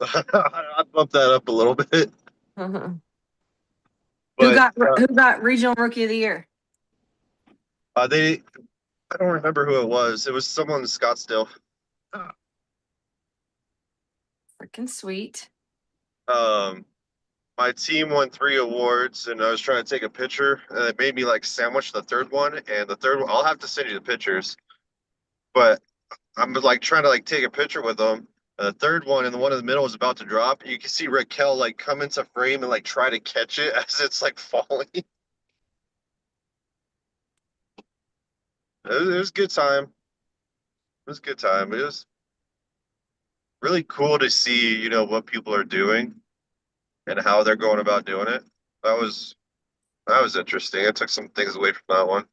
I bumped that up a little bit, Mhm. Who but got who got regional rookie of the year? they I don't remember who it was. It was someone in Scottsdale. Freaking sweet. Um, my team won 3 awards, and I was trying to take a picture, and it made me like sandwich the third one, and the third one I'll have to send you the pictures, but I'm like trying to like take a picture with them. The third one and the one in the middle is about to drop. You can see Raquel like come into frame and like try to catch it as it's like falling. It was a good time. It was a good time. It was really cool to see, what people are doing and how they're going about doing it. That was that was interesting. I took some things away from that one.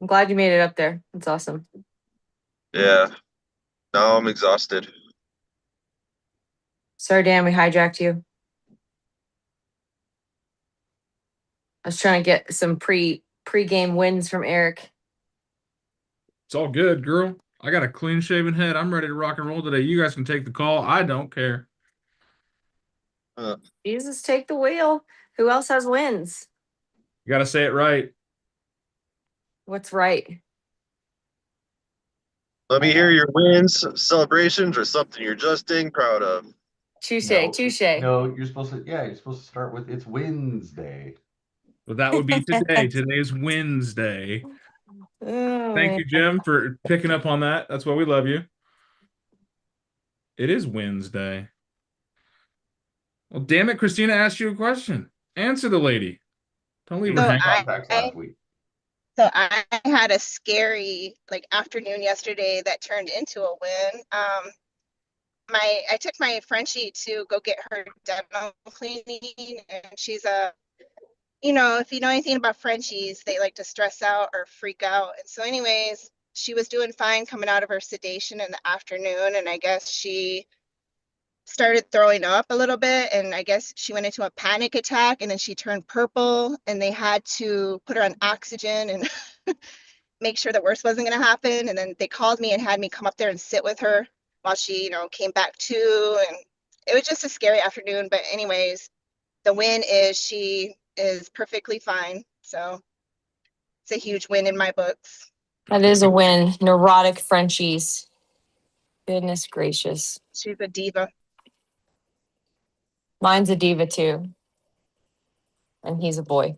I'm glad you made it up there. That's awesome. Yeah. Now I'm exhausted. Sorry, Dan, we hijacked you. I was trying to get some pre-game wins from Eric. It's all good, girl. I got a clean shaven head. I'm ready to rock and roll today. You guys can take the call. I don't care. Uh, Jesus, take the wheel. Who else has wins? You got to say it right. What's right? Let me hear your wins, celebrations, or something you're just dang proud of. Touche, No, touche. no, you're supposed to. Yeah, you're supposed to start with it's Wednesday. But that would be today. Today is Wednesday. Oh, Thank man. you, Jim, for picking up on that. That's why we love you. It is Wednesday. Well, damn it, Christina asked you a question. Answer the lady. Don't leave her So hanging. Contacts last week. I had a scary like afternoon yesterday that turned into a win. I took my Frenchie to go get her dental cleaning, and she's a if you know anything about Frenchies, they like to stress out or freak out. And so, anyways, she was doing fine coming out of her sedation in the afternoon, and I guess she started throwing up a little bit, and I guess she went into a panic attack, and then she turned purple, and they had to put her on oxygen and make sure the worst wasn't going to happen. And then they called me and had me come up there and sit with her while she came back to. And it was just a scary afternoon, but anyways, the win is she is perfectly fine, so it's a huge win in my books. That is a win. Neurotic Frenchies. Goodness gracious. She's a diva. Mine's a diva too. And he's a boy.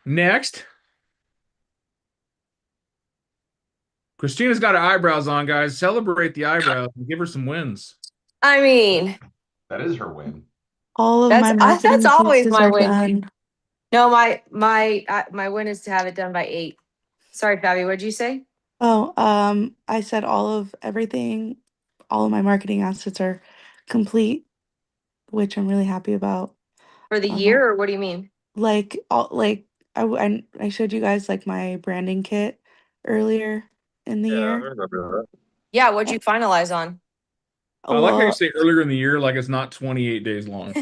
Next. Christina's got her eyebrows on, guys. Celebrate the eyebrows and give her some wins. I mean, That is her win. All of my that's marketing always pieces my are win. done. No, my win is to have it done by 8. Sorry, Fabi, what'd you say? Oh, I said everything, all of my marketing assets are complete, which I'm really happy about. For the Um, year, or what do you mean? I showed you guys like my branding kit earlier in the Yeah, I year. remember Yeah, what'd you finalize on? I like how you Well, say earlier in the year like it's not 28 days long.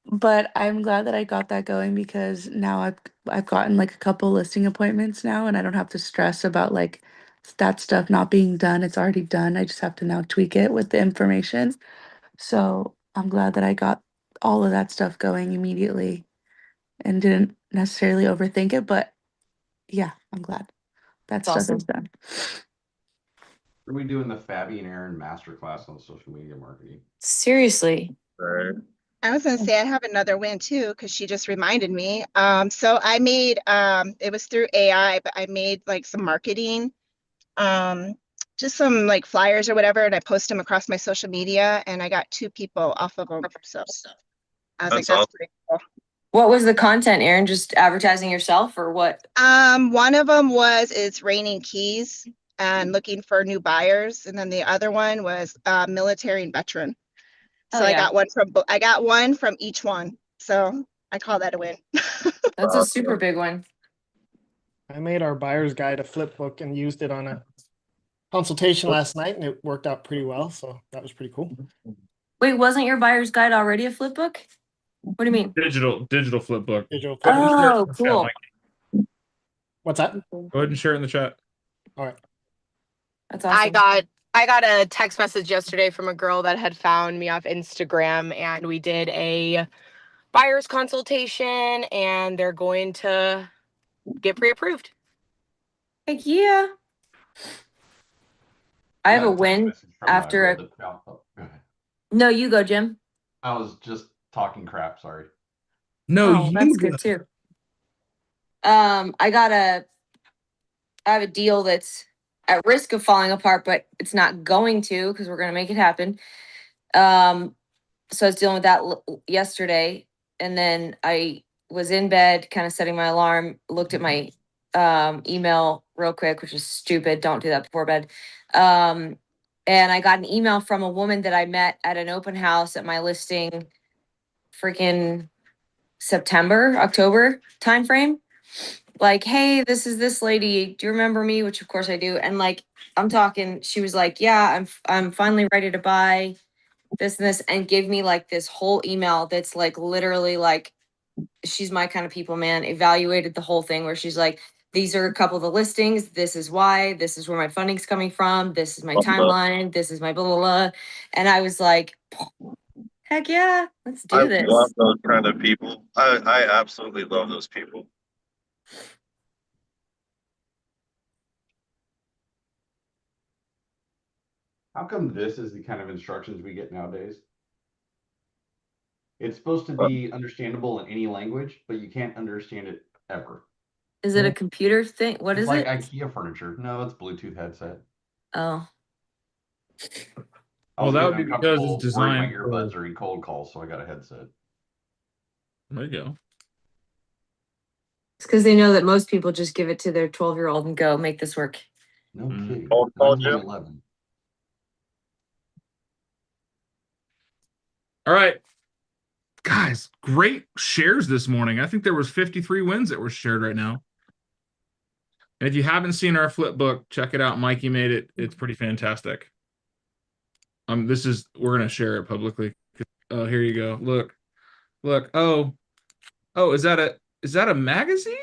but I'm glad that I got that going because now I've gotten like a couple listing appointments now, and I don't have to stress about like that stuff not being done. It's already done. I just have to now tweak it with the information. So I'm glad that I got all of that stuff going immediately and didn't necessarily overthink it. But yeah, I'm glad that That's stuff awesome. is done. Are we doing the Fabi and Aaron masterclass on social media marketing? Seriously. that. All right. I was gonna say I have another win too because she just reminded me. So I made it was through AI, but I made like some marketing, just some like flyers or whatever, and I post them across my social media, and I got 2 people off of them. So I was like, That's that's awesome. pretty cool. What was the content, Aaron? Just advertising yourself or what? One of them was it's raining keys and looking for new buyers, and then the other one was military and veteran. So Oh, I yeah. got one from each one. So I call that a win. That's a super big one. I made our buyer's guide a flip book and used it on a consultation last night, and it worked out pretty well. So that was pretty cool. Wait, wasn't your buyer's guide already a flip book? What do you mean? Digital flip book. Digital flip book. Oh, cool. What's that? Go ahead and share it in the chat. All right. That's awesome. I got a text message yesterday from a girl that had found me off Instagram, and we did a buyer's consultation, and they're going to get pre-approved. Heck yeah. I have Yeah, a text win message from after girl a. that found- oh, go ahead. No, you go, Jim. I was just talking crap, sorry. No, Oh, that's good too. I have a deal that's at risk of falling apart, but it's not going to because we're gonna make it happen. So I was dealing with that yesterday, and then I was in bed, kind of setting my alarm, looked at my email real quick, which is stupid. Don't do that before bed. And I got an email from a woman that I met at an open house at my listing, freaking September, October timeframe. Like, hey, this is this lady. Do you remember me? Which of course I do. And like, I'm talking, she was like, yeah, I'm finally ready to buy this and this, and gave me like this whole email that's like literally like, she's my kind of people, man. Evaluated the whole thing where she's like, these are a couple of the listings. This is why. This is where my funding's coming from. This is my timeline. This is my blah blah blah. And I was like, heck yeah, let's do I this. love those kind of people. I absolutely love those people. How come this is the kind of instructions we get nowadays? It's supposed to Uh, be understandable in any language, but you can't understand it ever. Is it a computer thing? What It's is like it? IKEA furniture. No, it's Bluetooth headset. Oh, I Well, was that getting would be because uncomfortable it's wearing my designed for- earbuds during cold calls, so I got a headset. There you go. it's because they know that most people just give it to their 12-year-old and go make this work. No Mm. kidding. Oh, Mine's Jim? only 11. All right. Guys, great shares this morning. I think there was 53 wins that were shared right now. And if you haven't seen our flip book, check it out. Mikey made it. It's pretty fantastic. We're gonna share it publicly. Oh, here you go. Look. Oh, is that a magazine?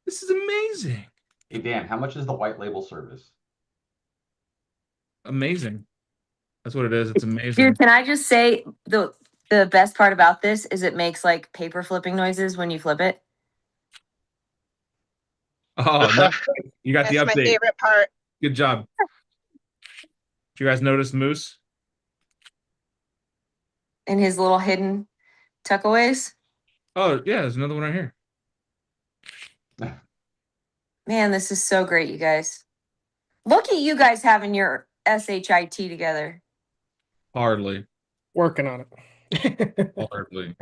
This is amazing. Hey, Dan, how much is the white label service? Amazing. That's what it is. It's amazing. Dude, can I just say the best part about this is it makes like paper flipping noises when you flip it. Oh, no. You got That's the my update. favorite part. Good job. Did you guys notice Moose? In his little hidden tuckaways. Oh, yeah, there's another one right here. Man, this is so great, you guys. Look at you guys having your SHIT together. Hardly. Working on it. Hardly.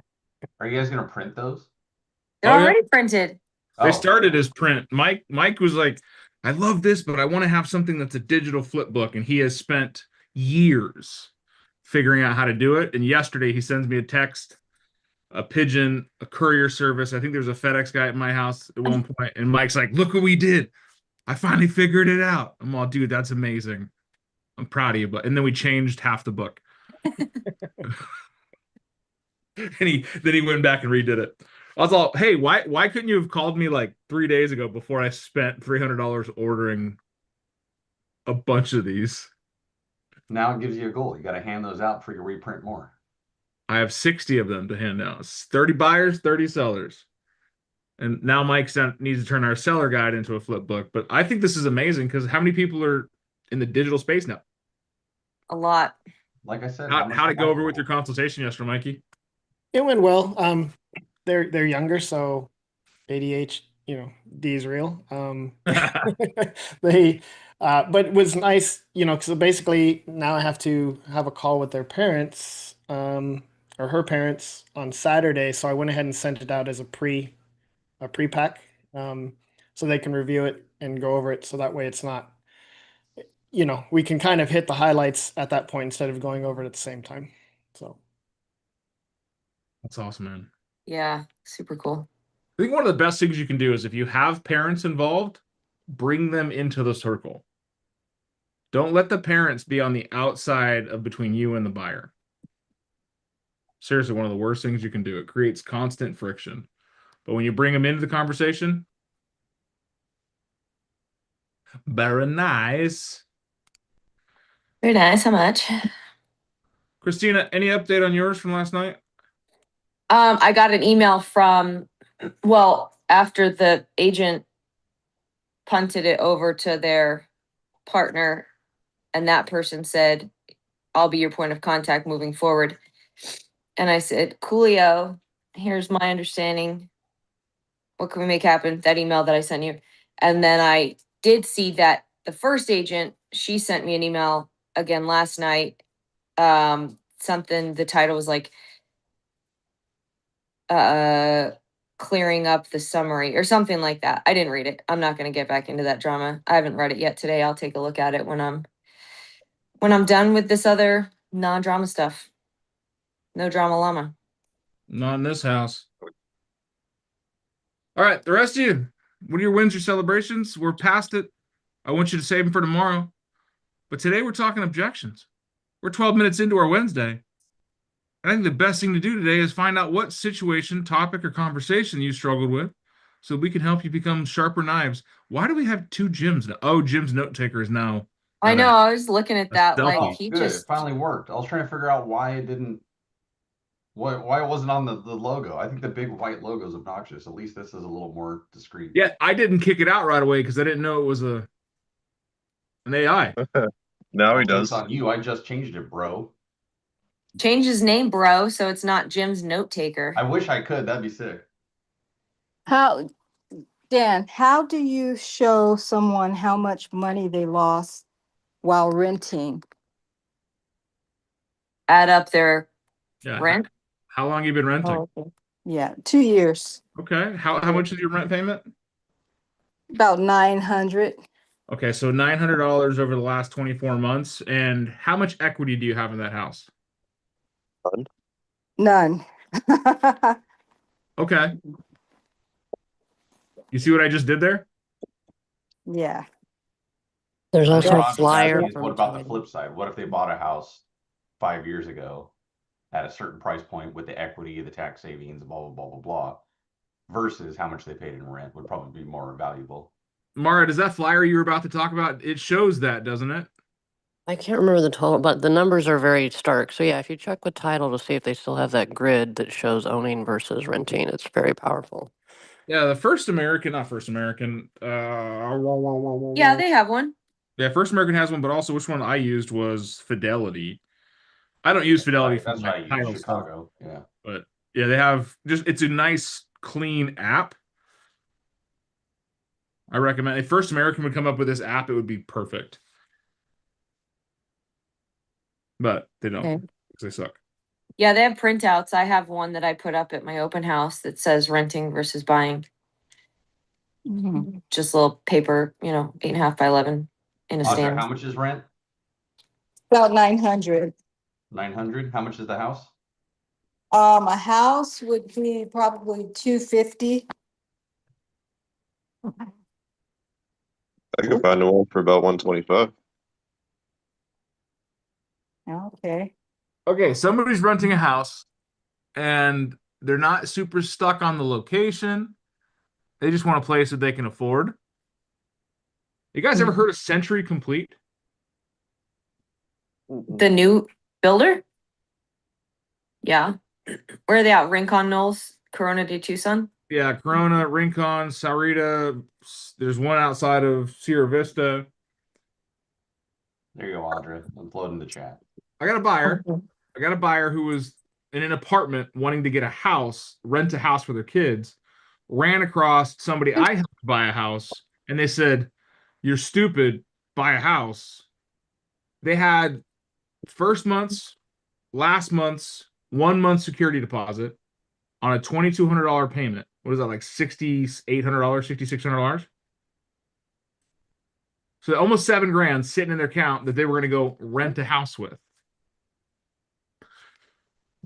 Are you guys going to print those? They're Oh, yeah. already printed. They Oh, started as print. Mike was like, I love this, but I want to have something that's a digital flip book. And he has spent years figuring out how to do it. And yesterday he sends me a text, a pigeon, a courier service. I think there's a FedEx guy at my house at one point. And Mike's like, look what we did. I finally figured it out. I'm all, dude, that's amazing. I'm proud of you. And then we changed half the book. And then he went back and redid it. I was all, hey, why couldn't you have called me like 3 days ago before I spent $300 ordering a bunch of these? now it gives you a goal. You got to hand those out before you reprint more. I have 60 of them to hand out. It's 30 buyers, 30 sellers. And now Mike needs to turn our seller guide into a flip book. But I think this is amazing because how many people are in the digital space now? A lot. Like I said, How'd it go over with your consultation yesterday, Mikey? It went well. They're younger, so ADHD, D is real. But it was nice, because basically now I have to have a call with their parents, or her parents on Saturday. So I went ahead and sent it out as a pre-pack, so they can review it and go over it. So that way it's not, we can kind of hit the highlights at that point instead of going over it at the same time. So. That's awesome, man. Yeah, super cool. I think one of the best things you can do is if you have parents involved, bring them into the circle. Don't let the parents be on the outside of between you and the buyer. Seriously, one of the worst things you can do. It creates constant friction. But when you bring them into the conversation, very nice. Very nice. How much? Christina, any update on yours from last night? I got an email from, well, after the agent punted it over to their partner, and that person said, I'll be your point of contact moving forward. And I said, Coolio, here's my understanding. What can we make happen? That email that I sent you. And then I did see that the first agent, she sent me an email again last night. Something, the title was like, clearing up the summary or something like that. I didn't read it. I'm not going to get back into that drama. I haven't read it yet today. I'll take a look at it when I'm done with this other non-drama stuff. No drama llama. Not in this house. All right, the rest of you, what are your wins, your celebrations? We're past it. I want you to save them for tomorrow. But today we're talking objections. We're 12 minutes into our Wednesday. I think the best thing to do today is find out what situation, topic, or conversation you struggled with so we can help you become sharper knives. Why do we have two Jims now? Oh, Jim's note taker is now. I know. I was looking at that. That's Like dumb. he Good. just It finally worked. I was trying to figure out why it didn't. Why it wasn't on the logo. I think the big white logo is obnoxious. At least this is a little more discreet. Yeah, I didn't kick it out right away because I didn't know it was an AI. Now he It's does. on you. I just changed it, bro. changed his name, bro, so it's not Jim's note taker. I wish I could. That'd be sick. Dan, how do you show someone how much money they lost while renting? Add up their Yeah. rent. How long you been renting? Oh, okay. Yeah, 2 years, Okay. How much is your rent payment? about 900. Okay, so $900 over the last 24 months. And how much equity do you have in that house? None. Okay. You see what I just did there? Yeah. There's What also a I'm just flyer asking is, from what about the Tiny. flip side? What if they bought a house 5 years ago at a certain price point with the equity, the tax savings, blah, blah, blah, blah, blah, versus how much they paid in rent would probably be more valuable. Mara, does that flyer you were about to talk about, it shows that, doesn't it? I can't remember the total, but the numbers are very stark. So yeah, if you check with title to see if they still have that grid that shows owning versus renting, it's very powerful. Yeah, the First American, not First American. Yeah, they have one. Yeah, First American has one, but also which one I used was Fidelity. I don't use Fidelity Right, for that's my why I title use stuff, Chicago. Yeah. but yeah, they have just, it's a nice, clean app. I recommend. If First American would come up with this app, it would be perfect. But they don't, Okay. because they suck. Yeah, they have printouts. I have one that I put up at my open house that says renting versus buying. Mhm. Just a little paper, 8.5 by 11 in a Audra, stand. how much is rent? About 900. 900. How much is the house? A house would be probably 250. I could find one for about 125. Okay. Okay, somebody's renting a house and they're not super stuck on the location. They just want a place that they can afford. You guys ever heard of Century Complete? The new builder? Yeah. Where are they at? Rincon Knolls, Corona de Tucson? Yeah, Corona, Rincon, Sahuarita. There's one outside of Sierra Vista. There you go, Audra. I'm floating the chat. I got a buyer. I got a buyer who was in an apartment wanting to get a house, rent a house for their kids, ran across somebody I helped buy a house, and they said, "You're stupid, buy a house." They had first month's, last month's, 1 month security deposit on a $2,200 payment. What is that, like $6,800, $6,600? So almost $7,000 sitting in their account that they were going to go rent a house with.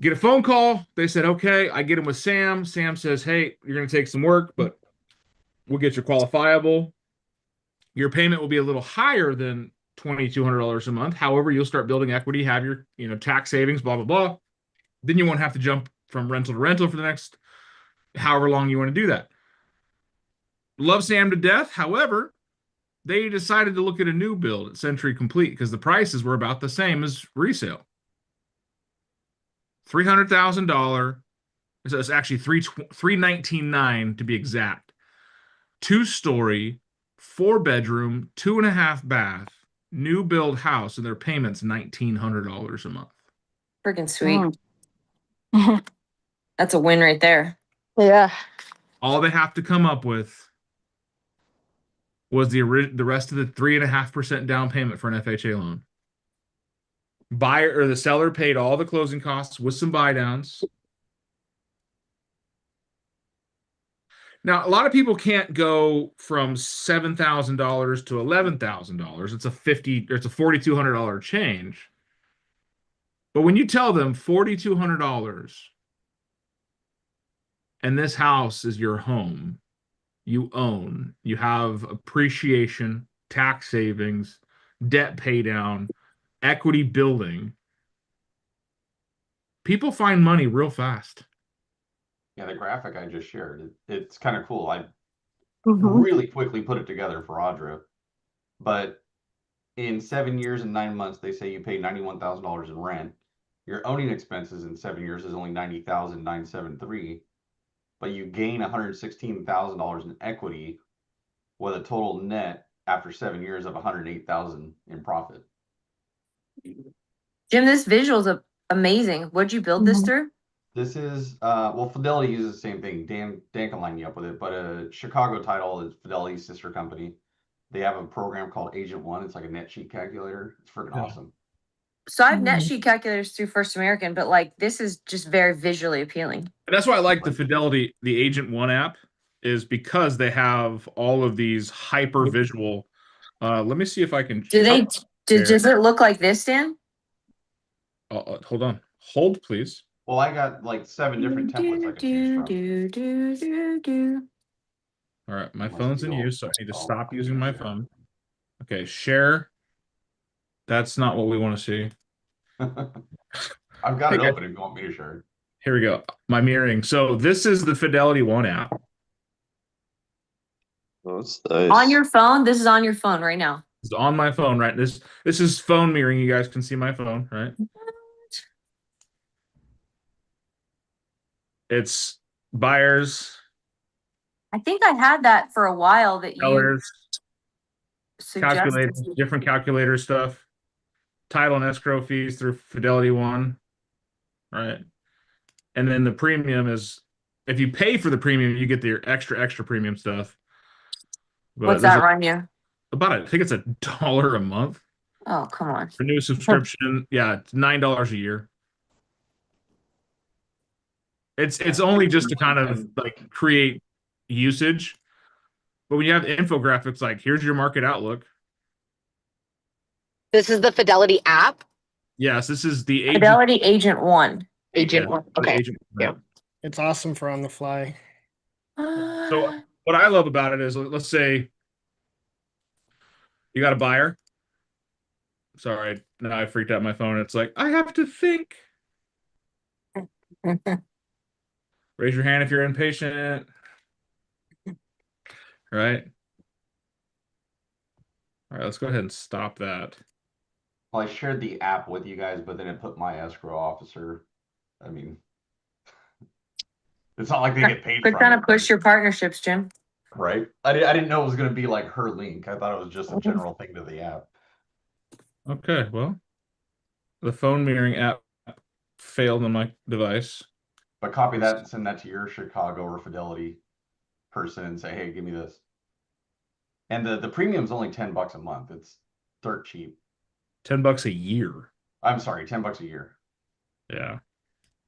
Get a phone call. They said, okay. I get him with Sam. Sam says, hey, you're going to take some work, but we'll get you qualifiable. Your payment will be a little higher than $2,200 a month. However, you'll start building equity, have your tax savings, blah, blah, blah. Then you won't have to jump from rental to rental for the next however long you want to do that. Love Sam to death. However, they decided to look at a new build at Century Complete because the prices were about the same as resale. $300,000. So it's actually $319,900 to be exact. 2-story, 4-bedroom, 2.5 bath, new build house, and their payments $1,900 a month. Freaking sweet. Mm. That's a win right there. Yeah. All they have to come up with was the rest of the 3.5% down payment for an FHA loan. Buyer or the seller paid all the closing costs with some buy downs. Now, a lot of people can't go from $7,000 to $11,000. It's a $4,200 change. But when you tell them $4,200 and this house is your home, you own, you have appreciation, tax savings, debt pay down, equity building, people find money real fast. Yeah, the graphic I just shared, it's kind of cool. I Mhm. really quickly put it together for Audra. But in 7 years and 9 months, they say you pay $91,000 in rent. Your owning expenses in 7 years is only $90,973, but you gain $116,000 in equity with a total net after 7 years of $108,000 in profit. Jim, this visual's amazing. What'd you build this Mhm. through? This is well, Fidelity uses the same thing. Dan can line you up with it, but Chicago Title is Fidelity's sister company. They have a program called Agent One. It's like a net sheet calculator. It's freaking awesome. So I have net Mhm. sheet calculators through First American, but like this is just very visually appealing. And that's why I like the Fidelity, the Agent One app, is because they have all of these hyper visual. Let me see if I can. Does it look like this, Dan? Hold on. Hold, please. Well, I got like 7 different templates I could choose from. All right, my Must phone's be in old. use, so I need to Oh, stop I'm using gonna my share. phone. Okay, share. That's not what we want to see. I've got Hey, it guys. open if you want me to share it. Here we go. My mirroring. So this is the Fidelity One app. Oh, that's nice. On your phone? This is on your phone right now. It's on my phone, right? This is phone mirroring. You guys can see my phone, right? It's buyers, I think I had that for a while that you sellers, suggested. calculators, different calculator stuff, title and escrow fees through Fidelity One, right? And then the premium is, if you pay for the premium, you get the extra premium stuff. But What's that run you? I think it's $1 a month. Oh, come on. For new subscription, yeah, it's $9 a year. It's only just to kind of like create usage. But when you have infographics like here's your market outlook. This is the Fidelity app. Yes, this is the agent. Fidelity Agent One. Agent One. the Okay. agent. Yeah. It's awesome for on the fly. So what I love about it is, let's say you got a buyer. Sorry, now I freaked out my phone. It's like I have to think. Raise your hand if you're impatient. Right. All right, let's go ahead and stop that. Well, I shared the app with you guys, but then it put my escrow officer. I mean, it's not like they get paid Quit from trying it, to push your partnerships, Jim. right? I didn't know it was going to be like her link. I thought it was just a general thing to the app. Okay, well, the phone mirroring app failed on my device. But copy that and send that to your Chicago or Fidelity person and say, hey, give me this. And the premium's only $10 a month. It's dirt cheap. $10 a year. I'm sorry, $10 a year. Yeah.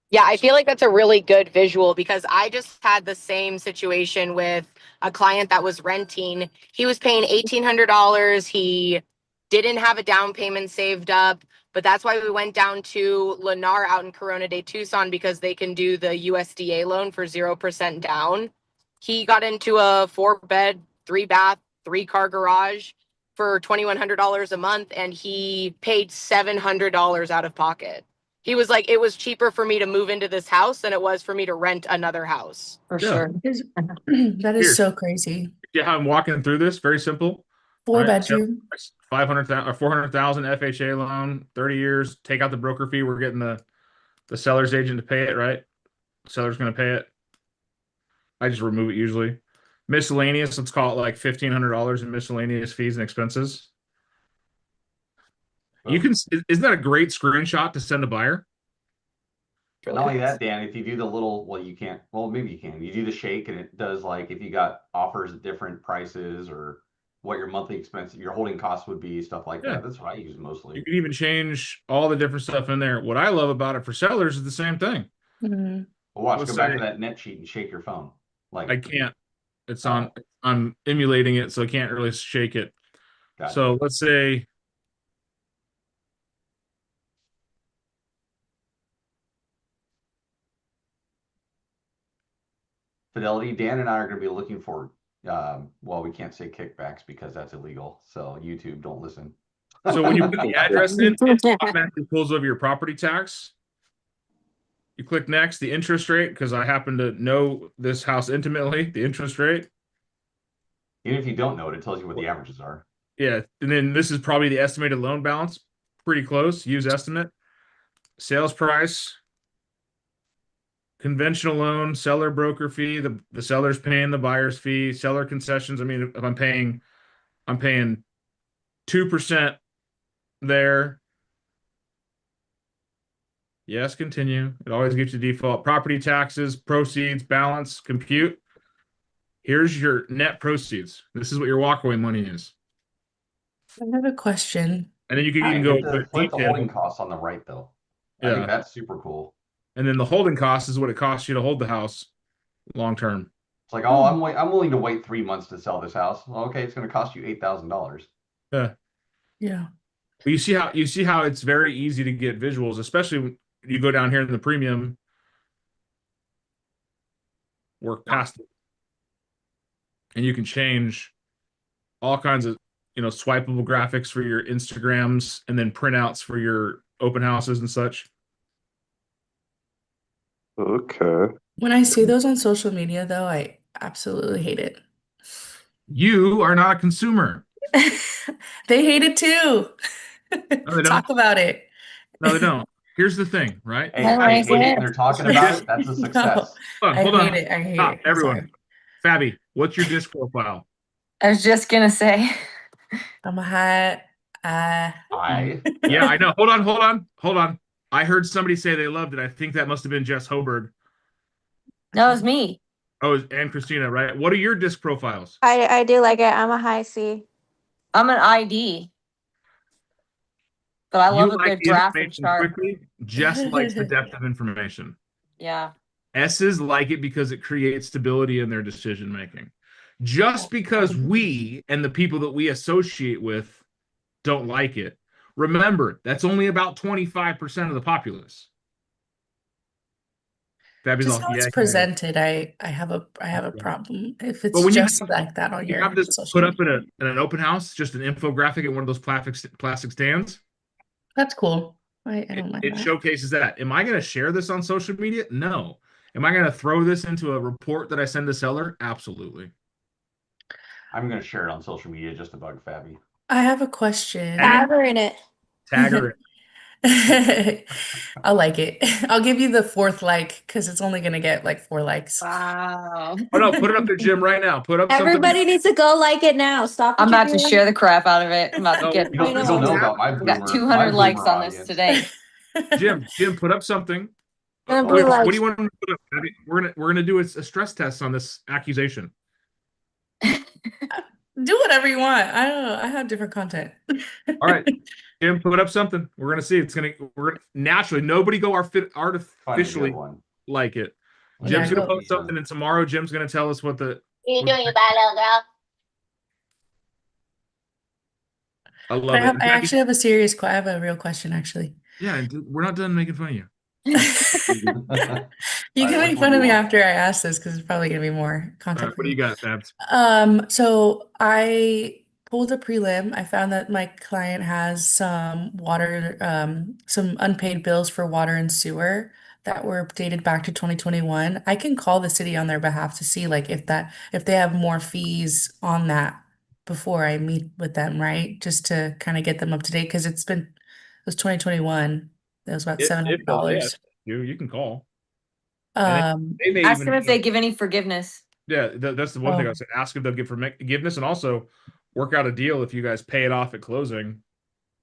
Yeah, I feel like that's a really good visual because I just had the same situation with a client that was renting. He was paying $1,800. He didn't have a down payment saved up, but that's why we went down to Lennar out in Corona de Tucson because they can do the USDA loan for 0% down. He got into a 4-bed, 3-bath, 3-car garage for $2,100 a month, and he paid $700 out of pocket. He was like, it was cheaper for me to move into this house than it was for me to rent another house. For Yeah. sure. That is Here. so crazy. Yeah, how I'm walking through this, very simple. 4-bedroom. 500,000 or 400,000 FHA loan, 30 years. Take out the broker fee. We're getting the seller's agent to pay it, right? Seller's going to pay it. I just remove it usually. Miscellaneous, let's call it like $1,500 in miscellaneous fees and expenses. You can, isn't that a great screenshot to send a buyer? But not only that, Dan, if you do the little, well, you can't, well, maybe you can. You do the shake and it does like if you got offers at different prices or what your monthly expense, your holding costs would be, stuff like Yeah. that. That's what I use mostly. You can even change all the different stuff in there. What I love about it for sellers is the same thing. Mhm. Well, watch, Let's go back say- to that net sheet and shake your phone. Like I can't. It's on. I'm emulating it, so I can't really shake it. Gotcha. So let's say. Fidelity, Dan and I are going to be looking for, well, we can't say kickbacks because that's illegal. So YouTube, don't listen. So when you put the address in, it automatically pulls over your property tax. You click next, the interest rate, because I happen to know this house intimately, the interest rate. Even if you don't know it, it tells you what the averages are. Yeah, and then this is probably the estimated loan balance. Pretty close. Use estimate. Sales price. Conventional loan, seller broker fee, the seller's paying the buyer's fee, seller concessions. I mean, if I'm paying 2% there. Yes, continue. It always gets you default. Property taxes, proceeds, balance, compute. Here's your net proceeds. This is what your walkaway money is. I have a question. And then you can I even go get to with flip the detail. holding costs on the right though. I Yeah. think that's super cool. And then the holding cost is what it costs you to hold the house long term. It's like, oh, I'm willing to wait 3 months to sell this house. Well, okay, it's going to cost you $8,000. Yeah. Yeah. But you see how it's very easy to get visuals, especially when you go down here in the premium. Work past it. And you can change all kinds of, swipeable graphics for your Instagrams and then printouts for your open houses and such. Okay. When I see those on social media, though, I absolutely hate it. You are not a consumer. They hate it too. they don't. Talk about it. No, they don't. Here's the thing, right? Hey, I I like hate it it. and they're talking about it. That's a success. Hold I on. hate it. I hate Stop, it. everyone. Fabi, what's your disc profile? I was just gonna say. I'm a hot. Yeah, I know. Hold on. I heard somebody say they loved it. I think that must have been Jess Hoberg. No, it was me. Oh, and Christina, right? What are your disc profiles? I do like it. I'm a high C. I'm an ID. But I love a like good the graph and information chart. quickly. Jess likes the depth of information. Yeah. S's like it because it creates stability in their decision making. Just because we and the people that we associate with don't like it, remember that's only about 25% of the populace. Just how it's presented, I have a problem. If it's when just like that on you your have this social put up media. in an open house, just an infographic at one of those plastic stands. That's cool. I don't mind It that. showcases that. Am I going to share this on social media? No. Am I going to throw this into a report that I send the seller? Absolutely. I'm going to share it on social media just to bug Fabi. I have a question. Tag her in it. Tag her. I'll like it. I'll give you the 4th like because it's only gonna get like 4 likes. Wow. Oh no, put it up there, Jim, right now. Put up Everybody needs to go like it now. Stop. I'm what you're about to doing. share the crap out of it. I'm about to get. You don't know about my We boomer. got 200 likes on this audience. today. Jim, put up something. Gonna be What like- do you want me to put up? Abby? We're gonna do a stress test on this accusation. Do whatever you want. I don't know. I have different content. All right, Jim, put up something. We're gonna see. We're gonna naturally nobody go Find a artificially good one. like it. Yeah, Jim's gonna go. post something, and tomorrow Jim's gonna tell us what the. You doing, you bad little girl? I love it. I actually have a serious. I have a real question. Actually, Yeah, and we're not done making fun of you. you can make fun of me after I ask this because it's probably gonna be more All content. right, what do you got, Fabs? So I pulled a prelim. I found that my client has some some unpaid bills for water and sewer that were dated back to 2021. I can call the city on their behalf to see like if they have more fees on that before I meet with them, right? Just to kind of get them up to date because it was 2021. It was about If $700. you can call. And they may Ask even them if they give any forgiveness. Yeah, that's the one thing I Oh. would say. Ask if they'll give forgiveness, and also work out a deal if you guys pay it off at closing.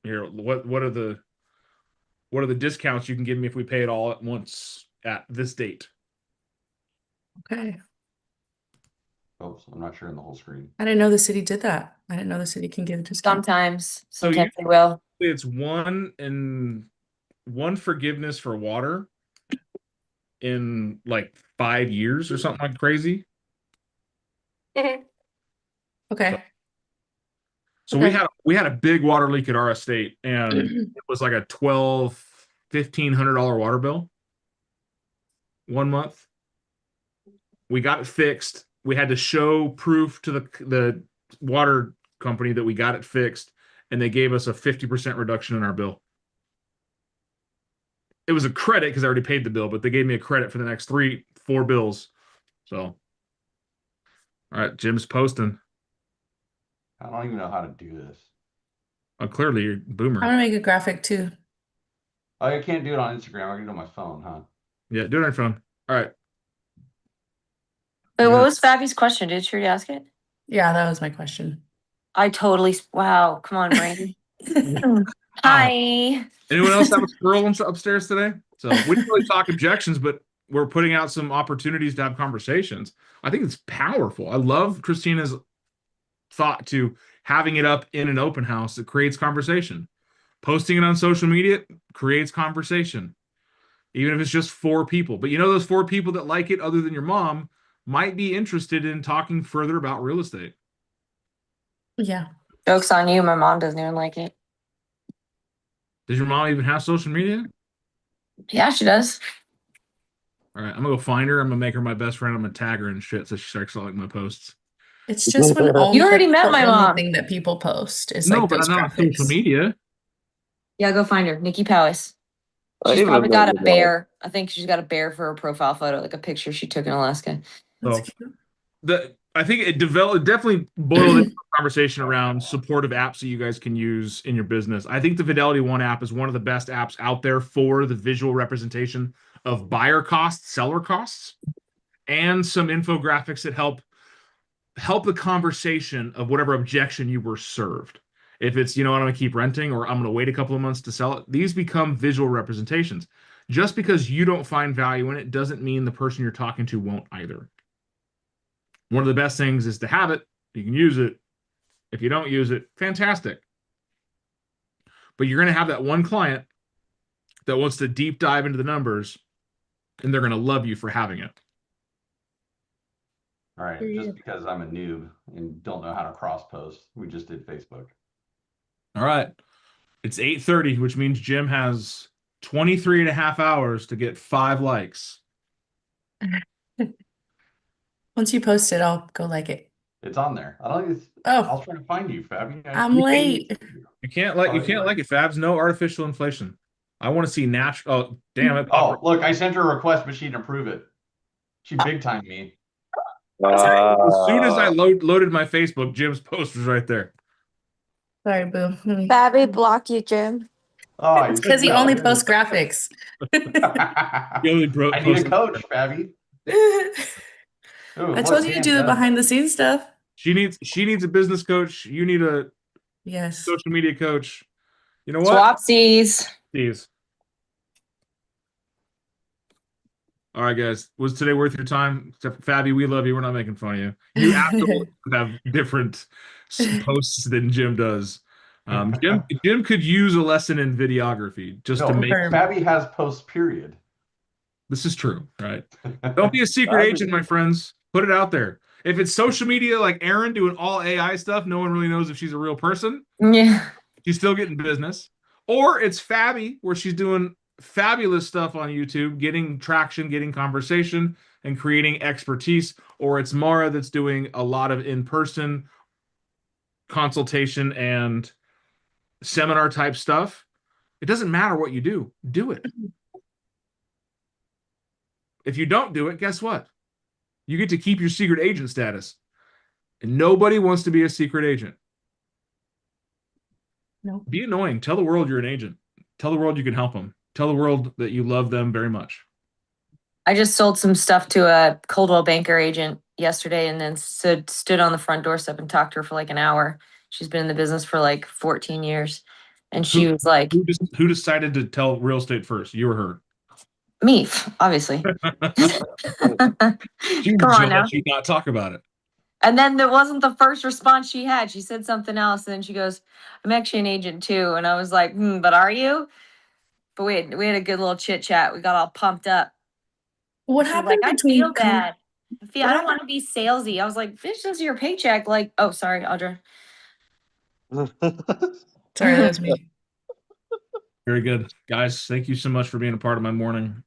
Here, what are the discounts you can give me if we pay it all at once at this date? Okay. Oops, I'm not sharing the whole screen. I didn't know the city did that. I didn't know the city can give a discount. Sometimes So they will. It's one forgiveness for water in like 5 years or something like crazy. Okay. So Okay. we had a big water leak at our estate, and it was like a $1,500 water bill 1 month. We got it fixed. We had to show proof to the water company that we got it fixed, and they gave us a 50% reduction in our bill. It was a credit because I already paid the bill, but they gave me a credit for the next 3-4 bills. So, all right, Jim's posting. I don't even know how to do this. Oh, clearly you're a boomer. I'm gonna make a graphic too. Oh, I can't do it on Instagram. I can do it on my phone, huh? Yeah, do it on your phone. All right. Wait, what was Fabi's question? Did she already ask it? Yeah, that was my question. I totally. Wow. Come on, Brandy. Hi. Anyone else have a squirrel upstairs today? So we didn't really talk objections, but we're putting out some opportunities to have conversations. I think it's powerful. I love Christina's thought to having it up in an open house that creates conversation. Posting it on social media creates conversation, even if it's just 4 people. But you know, those 4 people that like it, other than your mom, might be interested in talking further about real estate. Yeah. Joke's on you. My mom doesn't even like it. Does your mom even have social media? Yeah, she does. All right, I'm gonna go find her. I'm gonna make her my best friend. I'm gonna tag her and shit so she starts to like my posts. It's just when all You already met the my only mom. thing that people post is No, like but those I'm not on social graphics. media. Yeah, go find her. Nikki Powis. She's probably got a bear. I think she's got a bear for her profile photo, like a picture she took in Alaska. That's So cute. I think it definitely boiled into a conversation around supportive apps that you guys can use in your business. I think the Fidelity One app is one of the best apps out there for the visual representation of buyer costs, seller costs, and some infographics that help the conversation of whatever objection you were served. If it's, I'm going to keep renting or I'm going to wait a couple of months to sell it, these become visual representations. Just because you don't find value in it doesn't mean the person you're talking to won't either. One of the best things is to have it. You can use it. If you don't use it, fantastic. But you're going to have that one client that wants to deep dive into the numbers, and they're going to love you for having it. All right, just because I'm a noob and don't know how to cross post, we just did Facebook. All right. It's 8:30, which means Jim has 23 and a half hours to get 5 likes. Once you post it, I'll go like it. It's on there. I don't. Oh, I was trying to find you, Fabi. I'm late. You can't like it, Fabs. No artificial inflation. I want to see natural. Oh, damn it! Oh, look, I sent her a request, but she didn't approve it. She big timed me. As soon as I loaded my Facebook, Jim's post was right there. Sorry, boo. Babby blocked you, Jim. Oh, It's because he only posts graphics. He only I need a coach, Fabi. Ooh, I told you to do the behind the scenes stuff. She needs a business coach. You need a social media coach. You know what? Swapsies. These. All right, guys. Was today worth your time? Except for Fabi, we love you. We're not making fun of you. You absolutely have different posts than Jim does. Jim could use a lesson in videography just to make. Fabi has posts. Period. This is true, right? Don't be a secret agent, my friends. Put it out there. If it's social media like Erin doing all AI stuff, no one really knows if she's a real person. Yeah. She's still getting business. Or it's Fabi, where she's doing fabulous stuff on YouTube, getting traction, getting conversation, and creating expertise. Or it's Mara that's doing a lot of in-person consultation and seminar type stuff, it doesn't matter what you do it. If you don't do it, guess what? You get to keep your secret agent status. And nobody wants to be a secret agent. No. Be annoying. Tell the world you're an agent. Tell the world you can help them. Tell the world that you love them very much. I just sold some stuff to a Coldwell Banker agent yesterday and then stood on the front doorstep and talked to her for like an hour. She's been in the business for like 14 years. And she was like, Who decided to tell real estate first? You or her? me, obviously. Come on now. She not talk about it. And then there wasn't the first response she had. She said something else. And then she goes, I'm actually an agent too. And I was like, but are you? But we had a good little chit chat. We got all pumped up. What She's happened like, I between feel bad. I don't want to be salesy. I was like, bitch, this is your paycheck. Like, oh, sorry, Audra. Sorry, that was me. Very good. Guys, thank you so much for being a part of my morning.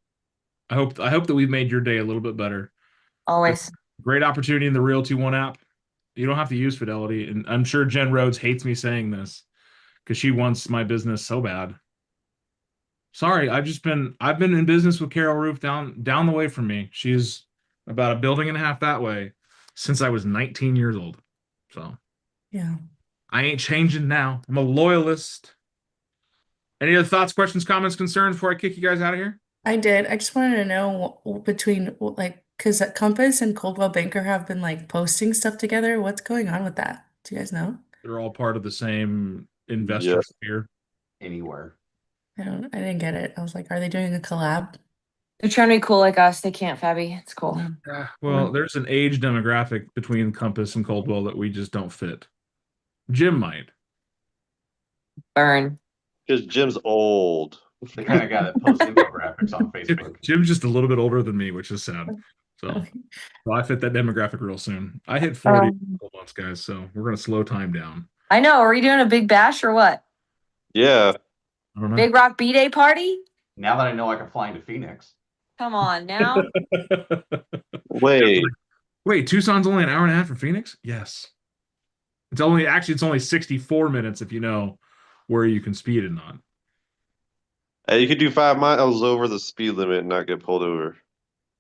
I hope that we've made your day a little bit better. Always. Great opportunity in the Realty One app. You don't have to use Fidelity. And I'm sure Jen Rhodes hates me saying this because she wants my business so bad. Sorry, I've been in business with Carol Roof down the way from me. She's about a building and a half that way since I was 19 years old. So Yeah. I ain't changing now. I'm a loyalist. Any other thoughts, questions, comments, concerns before I kick you guys out of here? I did. I just wanted to know between like, because Compass and Coldwell Banker have been like posting stuff together. What's going on with that? Do you guys know? They're all part of the same investor Yeah. sphere. Anywhere. I didn't get it. I was like, are they doing a collab? They're trying to be cool like us. They can't, Fabi. It's cool. Well, there's an age demographic between Compass and Coldwell that we just don't fit. Jim might. Burn. Because Jim's old. The kind of guy that posts infographics on Facebook. Jim's just a little bit older than me, which is sad. So I fit that demographic real soon. I hit 40 in a couple months, guys, so we're gonna slow time down. I know. Are we doing a big bash or what? Yeah. I don't know. Big Rock B-Day party? Now that I know I can fly into Phoenix. Come on now. Wait. Wait, Tucson's only an hour and a half from Phoenix? Yes. It's only 64 minutes if you know where you can speed and not. Hey, you could do 5 miles over the speed limit and not get pulled over.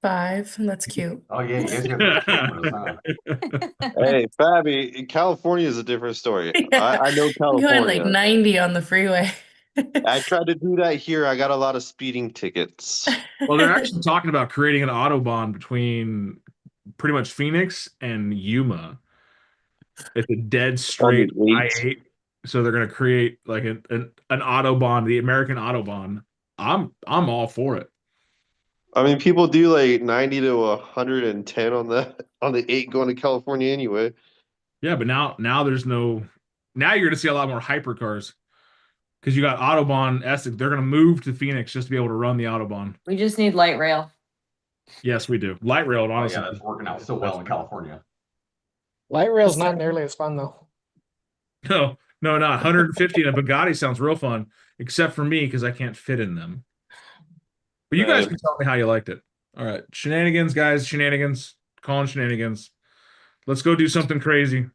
5. That's cute. Oh yeah, you guys got the cameras, huh? Hey, Fabi, California is a different story. Yeah. I know You're California. going like 90 on the freeway. I tried to do that here. I got a lot of speeding tickets. Well, they're actually talking about creating an autobahn between pretty much Phoenix and Yuma. It's a dead straight I-8. So they're going to create like an autobahn, the American autobahn. I'm all for it. I mean, people do like 90 to 110 on the 8 going to California anyway. Yeah, but now there's no. Now you're going to see a lot more hypercars because you got Autobahn Essex. They're going to move to Phoenix just to be able to run the Autobahn. We just need light rail. Yes, we do. Light rail, honestly. Oh, yeah, that's working out so well in California. Light rail's not nearly as fun though. No, not 150 in a Bugatti sounds real fun, except for me because I can't fit in them. But you guys can tell me how you liked it. All right, shenanigans, guys, shenanigans. Calling shenanigans. Let's go do something crazy.